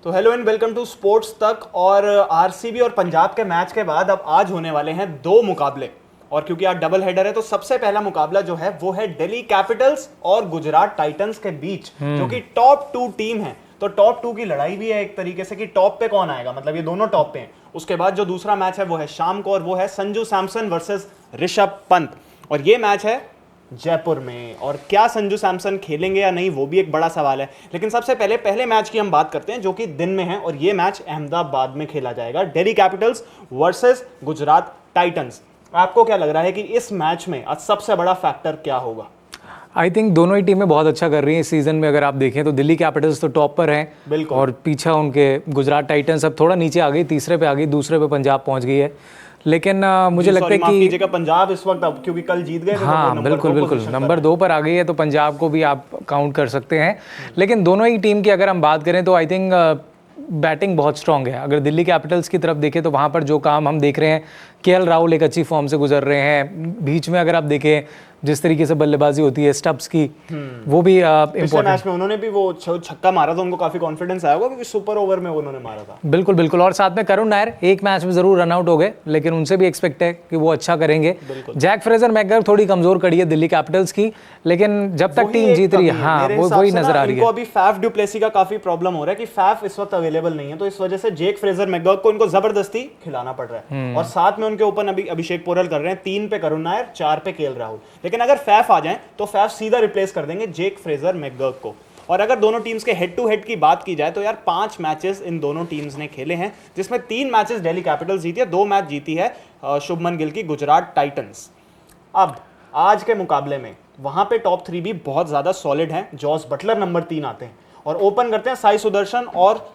तो hello and welcome to Sports Tak. और RCB और पंजाब के मैच के बाद अब आज होने वाले हैं दो मुकाबले, और क्योंकि आज डबल हेडर है तो सबसे पहला मुकाबला जो है वो है दिल्ली कैपिटल्स और गुजरात टाइटंस के बीच, जो कि टॉप 2 टीम है। तो टॉप 2 की लड़ाई भी है एक तरीके से कि टॉप पे कौन आएगा, मतलब ये दोनों टॉप पे हैं। उसके बाद जो दूसरा मैच है वो है शाम को, और वो है संजू सैमसन वर्सेस ऋषभ पंत, और ये मैच है जयपुर में। और क्या संजू सैमसन खेलेंगे या नहीं वो भी एक बड़ा सवाल है। लेकिन सबसे पहले मैच की हम बात करते हैं जो कि दिन में है, और ये मैच अहमदाबाद में खेला जाएगा, Delhi Capitals versus Gujarat Titans. आपको क्या लग रहा है कि इस मैच में आज सबसे बड़ा फैक्टर क्या होगा? आई थिंक दोनों ही टीमें बहुत अच्छा कर रही हैं इस सीजन में। अगर आप देखें तो दिल्ली कैपिटल्स तो टॉप पर हैं और पीछा उनके गुजरात टाइटंस अब थोड़ा नीचे आ गई, तीसरे पे आ गई, दूसरे पे पंजाब पहुंच गई है। लेकिन मुझे लगता है कि पंजाब इस वक्त, अब क्योंकि कल जीत गए थे, हाँ बिल्कुल नंबर 2 पर आ गई है, तो पंजाब को भी आप काउंट कर सकते हैं। लेकिन दोनों ही टीम की अगर हम बात करें तो आई थिंक बैटिंग बहुत स्ट्रांग है। अगर दिल्ली कैपिटल्स की तरफ देखें तो वहाँ पर जो काम हम देख रहे हैं, केएल राहुल एक अच्छी फॉर्म से गुजर रहे हैं। बीच में अगर आप देखें जिस तरीके से बल्लेबाजी होती है स्टब्स की, वो भी इम्पोर्टेंट मैच में उन्होंने भी वो छक्का मारा था, उनको काफी कॉन्फिडेंस आया होगा क्योंकि सुपर ओवर में उन्होंने मारा था। बिल्कुल और साथ में करुण नायर एक मैच में जरूर रन आउट हो गए, लेकिन उनसे भी एक्सपेक्ट है कि वो अच्छा करेंगे। जैक फ्रेजर मैकगर थोड़ी कमजोर कड़ी है दिल्ली कैपिटल्स की, लेकिन जब तक टीम जीत रही है हाँ वो वही नजर आ रही है। अभी फैफ डु प्लेसी का काफी प्रॉब्लम हो रहा है कि फैफ इस वक्त अवेलेबल नहीं है, तो इस वजह से जेक फ्रेजर मैकगर को इनको जबरदस्ती खिलाना पड़ रहा है। और साथ में उनके ओपन अभी अभिषेक पोरल कर रहे हैं, 3 पे करुण नायर, 4 पे केएल राहुल। लेकिन अगर फैफ आ जाए तो फैफ सीधा रिप्लेस कर देंगे जेक फ्रेजर मैकगर्क को। और अगर दोनों टीम्स के हेड टू हेड की बात की जाए तो यार 5 मैचेस इन दोनों टीम्स ने खेले हैं, जिसमें 3 मैचेस दिल्ली कैपिटल्स जीती है, 2 मैच जीती है शुभमन गिल की गुजरात टाइटंस। अब आज के मुकाबले में वहां पे टॉप 3 भी बहुत ज्यादा सॉलिड हैं। जॉस बटलर नंबर 3 आते हैं और ओपन करते हैं साई सुदर्शन और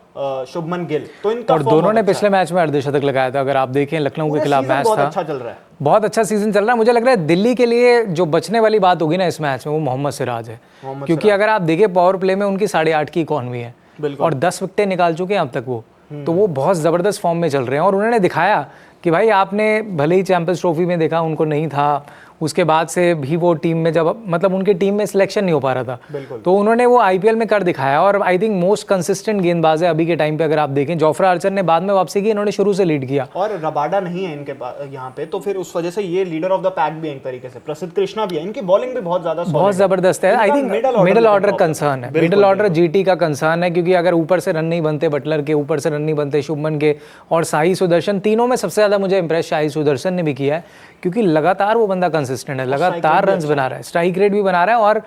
शुभमन गिल। तो इनका और दोनों ने पिछले मैच में अर्धशतक लगाया था। अगर आप देखें लखनऊ के खिलाफ मैच बहुत था, अच्छा चल रहा है, बहुत अच्छा सीजन चल रहा है। मुझे लग रहा है दिल्ली के लिए जो बचने वाली बात होगी ना इस मैच में वो मोहम्मद सिराज है, क्योंकि अगर आप देखें पावर प्ले में उनकी 8.5 की इकॉनमी है और 10 विकेटें निकाल चुके हैं अब तक वो, तो वो बहुत जबरदस्त फॉर्म में चल रहे हैं। और उन्होंने दिखाया कि भाई आपने भले ही चैंपियंस ट्रॉफी में देखा उनको नहीं था, उसके बाद से भी वो टीम में जब मतलब उनकी टीम में सिलेक्शन नहीं हो पा रहा था, तो उन्होंने वो आईपीएल में कर दिखाया। और आई थिंक मोस्ट कंसिस्टेंट गेंदबाज है अभी के टाइम पे। अगर आप देखें जोफ्रा आर्चर ने बाद में वापसी की, इन्होंने शुरू से लीड किया और रबाडा नहीं है इनके यहाँ पे, तो फिर उस वजह से ये लीडर ऑफ द पैक भी है एक तरीके से। प्रसिद्ध कृष्णा भी है, इनकी बॉलिंग भी बहुत जबरदस्त है। I think middle order concern है, मिडिल ऑर्डर जीटी का कंसर्न है, क्योंकि अगर ऊपर से रन नहीं बनते बटलर के, ऊपर से रन नहीं बनते शुभमन के और साई सुदर्शन, तीनों में सबसे ज्यादा मुझे इंप्रेस साई सुदर्शन ने भी किया है, क्योंकि लगातार वो बंदा कंसिस्टेंट है, लगातार रन्स बना रहा है, स्ट्राइक रेट भी बना रहा है। और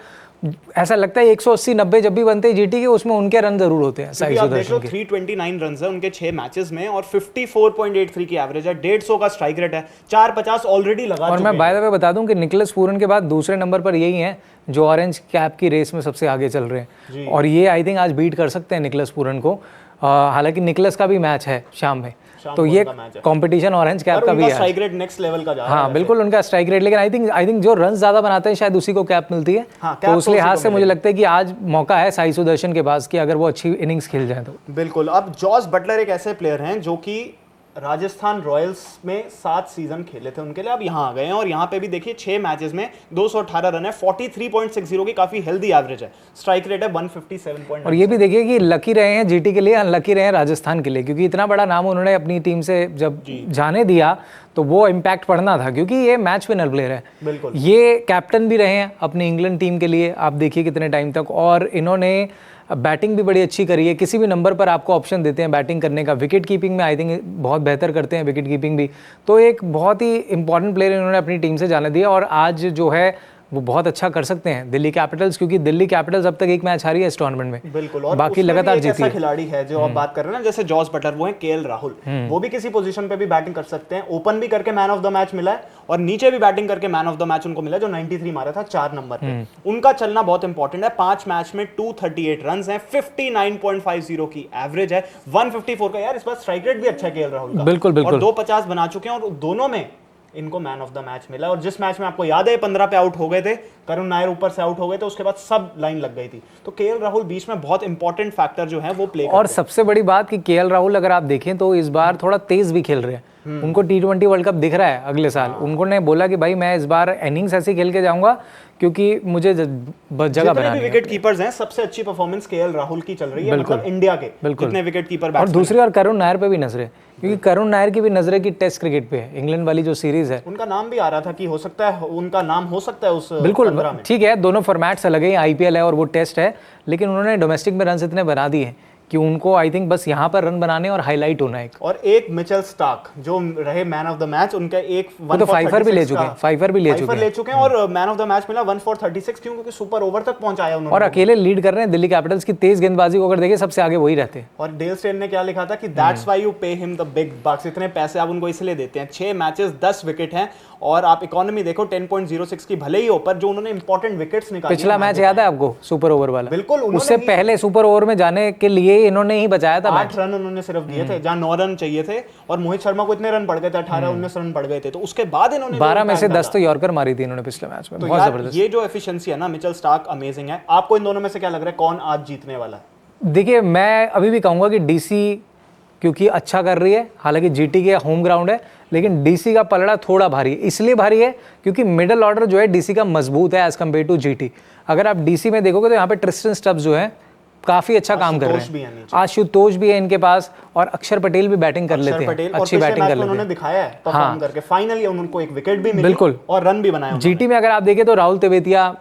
ऐसा लगता है 180-90 जब भी बनते हैं जीटी के, उसमें उनके रन जरूर होते हैं साई सुदर्शन के। 329 रन है उनके 6 मैचेस में और 54.83 की एवरेज है, 150 का स्ट्राइक रेट है, 450 ऑलरेडी लगा चुके हैं। और मैं बाय द वे बता दूं कि निकोलस पूरन के बाद दूसरे नंबर पर यही हैं जो ऑरेंज कैप की रेस में सबसे आगे चल रहे हैं, और ये आई थिंक आज बीट कर सकते हैं निकोलस पूरन को। हालांकि निकोलस का भी मैच है शाम में, तो ये कंपटीशन ऑरेंज कैप का भी है। स्ट्राइक रेट नेक्स्ट लेवल का जा रहा है। हाँ बिल्कुल उनका स्ट्राइक रेट, लेकिन आई थिंक जो रन ज्यादा बनाते हैं शायद उसी को कैप मिलती है। तो उस लिहाज से मुझे लगता है कि आज मौका है साई सुदर्शन के पास कि अगर वो अच्छी इनिंग्स खेल जाए तो। बिल्कुल। अब जॉस बटलर एक ऐसे प्लेयर हैं जो कि राजस्थान रॉयल्स में 7 सीजन खेले थे उनके लिए, अब यहाँ आ गए हैं और यहाँ पे भी देखिए 6 मैचेस में 218 रन है, 43.60 की काफी हेल्दी एवरेज है, स्ट्राइक रेट है 157. और ये भी देखिए कि लकी रहे हैं जीटी के लिए, अनलकी रहे हैं राजस्थान के लिए, क्योंकि इतना बड़ा नाम उन्होंने अपनी टीम से जब जाने दिया तो वो इम्पैक्ट पड़ना था, क्योंकि ये मैच विनर प्लेयर है। बिल्कुल। ये कैप्टन भी रहे हैं अपनी इंग्लैंड टीम के लिए, आप देखिए कितने टाइम तक, और इन्होंने बैटिंग भी बड़ी अच्छी करी है। किसी भी नंबर पर आपको ऑप्शन देते हैं बैटिंग करने का। विकेट कीपिंग में आई थिंक बहुत बेहतर करते हैं विकेट कीपिंग भी, तो एक बहुत ही इंपॉर्टेंट प्लेयर इन्होंने अपनी टीम से जाने दिया। और आज जो है वो बहुत अच्छा कर सकते हैं दिल्ली कैपिटल्स, क्योंकि दिल्ली कैपिटल्स अब तक एक मैच हारी है इस टूर्नामेंट में। बिल्कुल। और बाकी लगातार जीती है। खिलाड़ी है जो आप बात कर रहे हैं ना, जैसे जॉस बटलर, वो है केएल राहुल, वो भी किसी पोजीशन पे भी बैटिंग कर सकते हैं। ओपन भी करके मैन ऑफ द मैच मिला है और नीचे भी बैटिंग करके मैन ऑफ द मैच उनको मिला, जो 93 मारा था 4 नंबर पे। उनका चलना बहुत इंपॉर्टेंट है। 5 मैच में 238 रन है, 59.50 की एवरेज है, 154 का यार इस बार स्ट्राइक रेट भी अच्छा है केएल राहुल का। बिल्कुल। और 250 बना चुके हैं, और दोनों में इनको मैन ऑफ द मैच मिला। और जिस मैच में आपको याद है 15 पे आउट हो गए थे, करुण नायर ऊपर से आउट हो गए थे, उसके बाद सब लाइन लग गई थी। तो केएल राहुल बीच में बहुत इंपॉर्टेंट फैक्टर जो है वो प्ले करते हैं। और सबसे बड़ी बात कि केएल राहुल अगर आप देखें तो इस बार थोड़ा तेज भी खेल रहे हैं, उनको T20 वर्ल्ड कप दिख रहा है अगले साल। उन्होंने बोला कि भाई मैं इस बार इनिंग्स ऐसी खेल के जाऊंगा क्योंकि मुझे जगह बनानी है। विकेट कीपर्स हैं, सबसे अच्छी परफॉर्मेंस केएल राहुल की चल रही है, मतलब इंडिया के जितने विकेट कीपर। और दूसरी और करुण नायर पे भी नजरें, क्योंकि करुण नायर की भी नजरें की टेस्ट क्रिकेट पे है, इंग्लैंड वाली जो सीरीज है उनका नाम भी आ रहा था कि हो सकता है उनका नाम हो सकता है उस बिल्कुल 15 में। ठीक है, दोनों फॉर्मेट्स अलग है, आईपीएल है और वो टेस्ट है, लेकिन उन्होंने डोमेस्टिक में रन इतने बना दिए कि उनको आई थिंक बस यहाँ पर रन बनाने और हाईलाइट होना है। और एक मिचेल स्टार्क जो रहे मैन ऑफ द मैच, उनका एक तो फाइवर भी ले चुके हैं, फाइवर भी ले चुके हैं और मैन ऑफ द मैच मिला 1 for 36 क्योंकि सुपर ओवर तक पहुंचाया उन्होंने और अकेले लीड कर रहे हैं। दिल्ली कैपिटल्स की तेज गेंदबाजी को अगर देखें सबसे आगे वही रहते हैं। और डेल स्टेन ने क्या लिखा था कि that's why you pay him the big बक्स, इतने पैसे आप उनको इसलिए देते हैं। 6 मैचेस 10 विकेट हैं और आप इकोनॉमी देखो 10.06 की भले ही हो, पर जो उन्होंने इंपॉर्टेंट विकेट्स निकाले। पिछला मैच याद है आपको, सुपर ओवर वाला? बिल्कुल, उससे पहले सुपर ओवर में जाने के लिए इन्होंने ही बचाया था। 8 रन उन्होंने सिर्फ दिए थे, जहां 9 रन चाहिए थे और मोहित शर्मा को इतने रन पड़ गए थे, 18-19 रन पड़ गए थे। तो उसके बाद इन्होंने 12 में से 10 तो यॉर्कर मारी थी इन्होंने पिछले मैच में। तो बहुत जबरदस्त। ये जो एफिशिएंसी है ना, मिचेल स्टार्क अमेजिंग है। आपको इन दोनों में से क्या लग रहा है कौन आज जीतने वाला है? देखिए मैं अभी भी कहूंगा कि डीसी क्योंकि अच्छा कर रही है, हालांकि जीटी के होम ग्राउंड है, लेकिन डीसी का पलड़ा थोड़ा भारी है। इसलिए भारी है क्योंकि मिडिल ऑर्डर जो है डीसी का मजबूत है एज कम्पेयर टू जीटी। अगर आप डीसी में देखोगे तो यहाँ पे ट्रिस्टन स्टब्स जो है काफी अच्छा काम कर रहे हैं। आशुतोष भी है इनके पास और अक्षर पटेल भी बैटिंग कर लेते हैं, अच्छी बैटिंग कर लेते हैं। उन्होंने दिखाया है परफॉर्म करके, फाइनली उनको एक विकेट भी मिली बिल्कुल और रन भी बनाए। जीटी में अगर आप देखें तो राहुल तेवेतिया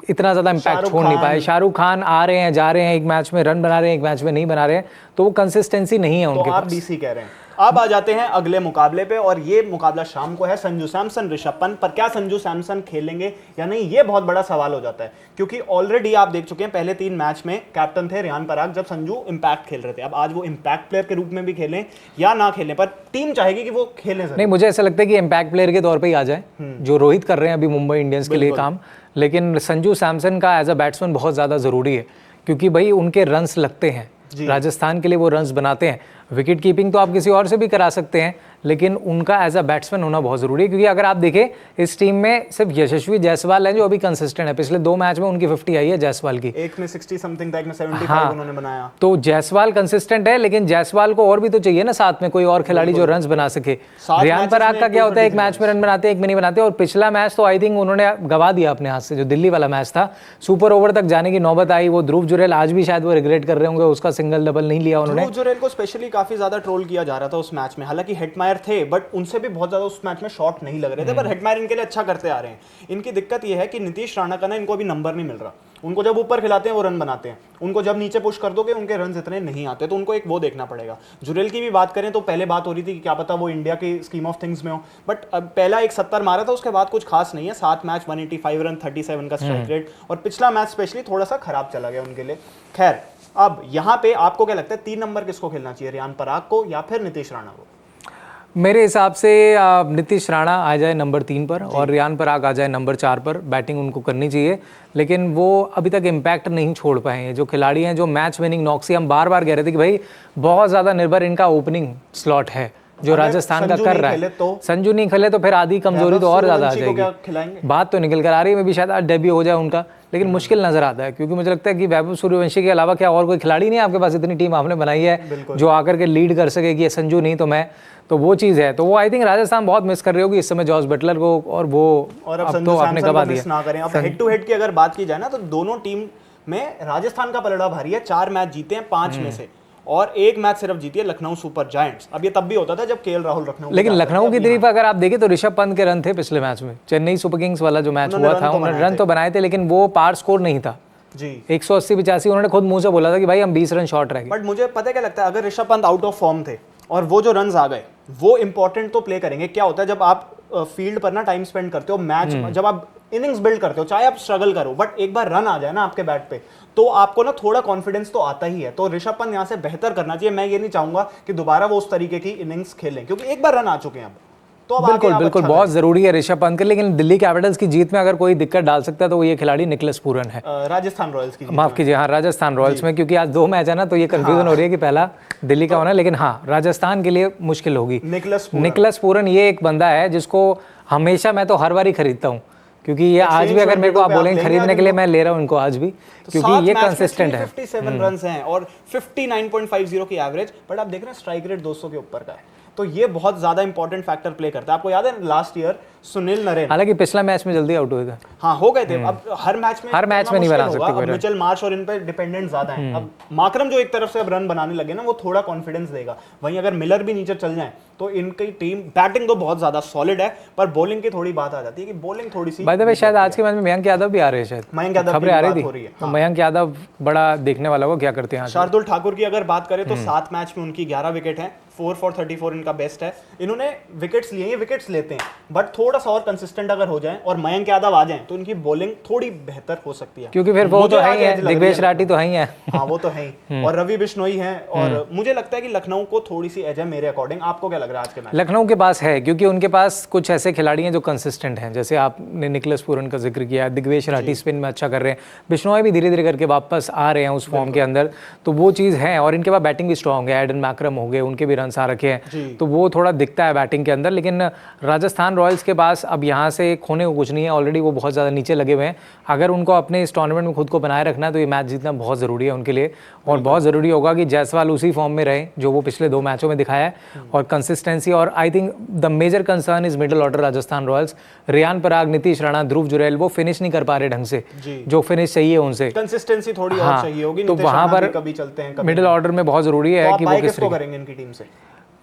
इतना ज्यादा इंपैक्ट छोड़ नहीं पाए। शाहरुख खान आ रहे हैं, जा रहे हैं, एक मैच में रन बना रहे हैं, एक मैच में नहीं बना रहे हैं, तो वो कंसिस्टेंसी नहीं है उनके पास। आप डीसी कह रहे हैं। अब आ जाते हैं अगले मुकाबले पे और ये मुकाबला शाम को है संजू सैमसन ऋषभ पंत। पर क्या संजू सैमसन खेलेंगे या नहीं, ये बहुत बड़ा सवाल हो जाता है, क्योंकि ऑलरेडी आप देख चुके हैं पहले 3 मैच में कैप्टन थे रियान पराग जब संजू इंपैक्ट खेल रहे थे। अब आज वो इंपैक्ट प्लेयर के रूप में भी खेलें या ना खेलें, पर टीम चाहेगी कि वो खेलें। नहीं, मुझे ऐसा लगता है कि इंपैक्ट प्लेयर के तौर पर ही आ जाए, जो रोहित कर रहे हैं अभी मुंबई इंडियंस के लिए काम। लेकिन संजू सैमसन का एज अ बैट्समैन बहुत ज़्यादा ज़रूरी है, क्योंकि भाई उनके रन्स लगते हैं, राजस्थान के लिए वो रन्स बनाते हैं। विकेट कीपिंग तो आप किसी और से भी करा सकते हैं, लेकिन उनका एज अ बैट्समैन होना बहुत ज़रूरी है। क्योंकि अगर आप देखें इस टीम में सिर्फ यशस्वी जायसवाल है जो अभी कंसिस्टेंट है। पिछले 2 मैच में उनकी 50 आई है जायसवाल की, एक में 60 समथिंग था, एक में 75 उन्होंने बनाया। तो जायसवाल कंसिस्टेंट है, लेकिन जायसवाल को और भी तो चाहिए ना साथ में कोई और खिलाड़ी जो रन बना सके। रियान पराग का क्या होता है, एक मैच में रन बनाते हैं, एक में नहीं बनाते। और पिछला मैच तो आई थिंक उन्होंने गवा दिया अपने हाथ से, जो दिल्ली वाला मैच था। सुपर ओवर तक जाने की नौबत आई, वो ध्रुव जुरेल आज भी शायद वो रिग्रेट कर रहे होंगे, उसका सिंगल डबल नहीं लिया उन्होंने। ध्रुव जुरेल को स्पेशली काफी ज्यादा ट्रोल किया जा रहा था उस मैच में, हालांकि हेटमायर थे बट उनसे भी बहुत ज्यादा उस मैच में शॉट नहीं लग रहे थे, पर हेटमायर इनके लिए अच्छा करते आ रहे हैं। इनकी दिक्कत यह है कि नीतीश राणा का ना इनको अभी नंबर नहीं मिल रहा। उनको जब ऊपर खिलाते हैं वो रन बनाते हैं, उनको जब नीचे पुश कर दोगे उनके रन इतने नहीं आते, तो उनको एक वो देखना पड़ेगा। जुरेल की भी बात करें तो पहले बात हो रही थी कि क्या पता वो इंडिया की स्कीम ऑफ थिंग्स में हो, बट पहला एक 70 मारा था, उसके बाद कुछ खास नहीं है। 7 मैच 185 रन 37 का स्ट्राइक रेट, और पिछला मैच स्पेशली थोड़ा सा खराब चला गया उनके लिए। खैर, अब यहाँ पे आपको क्या लगता है 3 नंबर किसको खेलना चाहिए, रियान पराग को या फिर नीतीश राणा को? मेरे हिसाब से नीतीश राणा आ जाए नंबर 3 पर और रियान पराग आ जाए नंबर 4 पर। बैटिंग उनको करनी चाहिए, लेकिन वो अभी तक इम्पैक्ट नहीं छोड़ पाए हैं। जो खिलाड़ी हैं, जो मैच विनिंग नॉक्सी, हम बार बार कह रहे थे कि भाई बहुत ज़्यादा निर्भर इनका ओपनिंग स्लॉट है जो राजस्थान का कर रहा है। तो संजू नहीं खेले तो फिर आधी कमजोरी तो और ज़्यादा आ जाएगी। बात तो निकल कर आ रही है, मैं भी शायद आज डेब्यू हो जाए उनका, लेकिन मुश्किल नजर आता है, क्योंकि मुझे लगता है कि वैभव सूर्यवंशी के अलावा क्या और कोई खिलाड़ी नहीं है आपके पास। इतनी टीम आपने बनाई है जो आकर के लीड कर सके कि ये संजू नहीं तो मैं, तो वो चीज़ है। तो वो आई थिंक राजस्थान बहुत मिस कर रही होगी इस समय जॉस बटलर को, और वो अब तो आपने गवा दिया। ना करें, अब हेड टू हेड की अगर बात की जाए ना, तो दोनों टीम में राजस्थान का पलड़ा भारी है। 4 मैच जीते हैं 5 में से, और 1 मैच सिर्फ जीती है लखनऊ सुपर जायंट्स। अब ये तब भी होता था जब केएल राहुल लखनऊ, लेकिन लखनऊ की तरफ अगर आप देखें तो ऋषभ पंत के रन थे पिछले मैच में। चेन्नई सुपर किंग्स वाला जो मैच हुआ था, उन्होंने रन तो बनाए थे, लेकिन वो पार स्कोर नहीं था जी। 180-85 उन्होंने खुद मुंह से बोला था कि भाई हम 20 रन शॉर्ट रह गए। बट मुझे पता है क्या लगता है, अगर Rishabh Pant out of form थे और वो जो रन्स आ गए वो इंपॉर्टेंट तो प्ले करेंगे। क्या होता है जब आप फील्ड पर ना टाइम स्पेंड करते हो, मैच जब आप इनिंग्स बिल्ड करते हो, चाहे आप स्ट्रगल करो, बट एक बार रन आ जाए ना आपके बैट पे, तो आपको ना थोड़ा कॉन्फिडेंस तो आता ही है। तो ऋषभ पंत यहाँ से बेहतर करना चाहिए। मैं ये नहीं चाहूंगा कि दोबारा वो उस तरीके की इनिंग्स खेलें, क्योंकि एक बार रन आ चुके हैं अब, तो अब बिल्कुल बिल्कुल बहुत जरूरी है ऋषभ पंत के। लेकिन दिल्ली कैपिटल्स की जीत में अगर कोई दिक्कत डाल सकता है तो वो ये खिलाड़ी निकलस पूरन है, राजस्थान रॉयल्स की, माफ कीजिए, हाँ राजस्थान रॉयल्स में, क्योंकि आज 2 मैच है ना, तो ये कंफ्यूजन हो रही है कि पहला दिल्ली का होना है, लेकिन हाँ राजस्थान के लिए मुश्किल होगी। निकलस पूरन ये एक बंदा है जिसको हमेशा मैं तो हर बार ही खरीदता हूँ, क्योंकि ये आज भी अगर मेरे को आप बोलेंगे खरीदने के लिए, मैं ले रहा हूँ इनको आज भी, क्योंकि ये कंसिस्टेंट है। 57 रन हैं और 59.50 की एवरेज, बट आप देख रहे हैं स्ट्राइक रेट 200 के ऊपर का है। तो ये बहुत ज्यादा इंपॉर्टेंट फैक्टर प्ले करता है। आपको याद है लास्ट ईयर सुनील नरेन, हालांकि पिछला मैच में जल्दी आउट हुए थे। हाँ हो गए थे। अब हर मैच में नहीं बना सकते कोई। मिचेल मार्श और इन पे डिपेंडेंट ज्यादा है। अब मार्करम जो एक तरफ से अब रन बनाने लगे ना, वो थोड़ा कॉन्फिडेंस देगा। वहीं अगर मिलर भी नीचे चल जाए तो इनकी टीम बैटिंग तो बहुत ज्यादा सॉलिड है, पर बॉलिंग की थोड़ी बात आ जाती है कि बॉलिंग थोड़ी सी। बाय द वे शायद आज के मैच में मयंक यादव भी आ रहे हैं, शायद मयंक यादव खबरें आ रही थी। हो रही है। तो मयंक यादव बड़ा देखने वाला होगा क्या करते हैं। शार्दुल ठाकुर की अगर बात करें तो 7 मैच में उनकी 11 विकेट हैं, 4 for 34 इनका बेस्ट है। इन्होंने विकेट्स लिए, ये विकेट्स लेते हैं, बट थोड़ा सा और कंसिस्टेंट अगर हो जाए और मयंक यादव आ जाए तो इनकी बॉलिंग थोड़ी बेहतर हो सकती है, क्योंकि फिर वो तो है ही है, दिग्वेश राठी तो है ही है। हाँ वो तो है ही, और रवि बिश्नोई है। और मुझे लगता है कि लखनऊ को थोड़ी सी एज है मेरे अकॉर्डिंग। आपको क्या लग रहा है आज के मैच? लखनऊ के पास है, क्योंकि उनके पास कुछ ऐसे खिलाड़ी हैं जो कंसिस्टेंट हैं, जैसे आपने निकलस पूरन का जिक्र किया, दिग्वेश राठी स्पिन में अच्छा कर रहे हैं, बिश्नोई भी धीरे धीरे करके वापस आ रहे हैं उस फॉर्म के अंदर, तो वो चीज़ है। और इनके पास बैटिंग भी स्ट्रॉन्ग है, एडन मैकरम हो गए, उनके भी रन आ रखे हैं, तो वो थोड़ा दिखता है बैटिंग के अंदर। लेकिन राजस्थान रॉयल्स के पास अब यहाँ से खोने को कुछ नहीं है, ऑलरेडी वो बहुत ज़्यादा नीचे लगे हुए हैं। अगर उनको अपने इस टूर्नामेंट में खुद को बनाए रखना है तो ये मैच जीतना बहुत ज़रूरी है उनके लिए, और बहुत ज़रूरी होगा कि जायसवाल उसी फॉर्म में रहे जो वो पिछले 2 मैचों में दिखाया है, और कंसिस्टेंसी। और I think the major concern is middle order Rajasthan royals. Riyan Parag, Nitish Rana, Dhruv Jurel वो फिनिश नहीं कर पा रहे ढंग से, जो फिनिश चाहिए उनसे, कंसिस्टेंसी थोड़ी और चाहिए होगी। तो वहाँ पर कभी चलते हैं, मिडिल ऑर्डर में बहुत ज़रूरी है कि वो किसको करेंगे इनकी टीम से?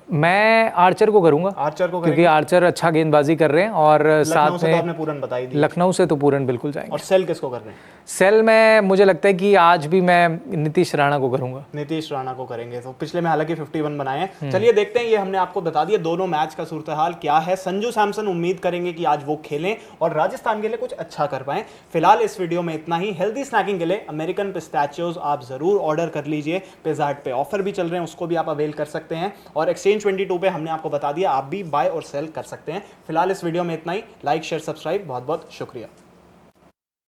मैं आर्चर को करूंगा, क्योंकि आर्चर अच्छा गेंदबाजी कर रहे हैं, और साथ में आपने पूरन बताई दी। लखनऊ से तो पूरन बिल्कुल जाएंगे। और सेल किसको कर रहे हैं? सेल में मुझे लगता है कि आज भी मैं नीतीश राणा को करूंगा। नीतीश राणा को करेंगे, तो पिछले में हालांकि 51 बनाए हैं। चलिए देखते हैं, ये हमने आपको बता दिया दोनों मैच का सूरत हाल क्या है। संजू सैमसन उम्मीद करेंगे कि आज वो खेलें और राजस्थान के लिए कुछ अच्छा कर पाएं। फिलहाल इस वीडियो में इतना ही। हेल्दी स्नैकिंग के लिए अमेरिकन पिस्ताचियोज आप जरूर ऑर्डर कर लीजिए। पिज़्ज़ा हट पे ऑफर भी चल रहे हैं, उसको भी आप अवेल कर सकते हैं। और एक्सचेंज 22 पे हमने आपको बता दिया, आप भी बाय और सेल कर सकते हैं। फिलहाल इस वीडियो में इतना ही। लाइक शेयर सब्सक्राइब, बहुत बहुत शुक्रिया।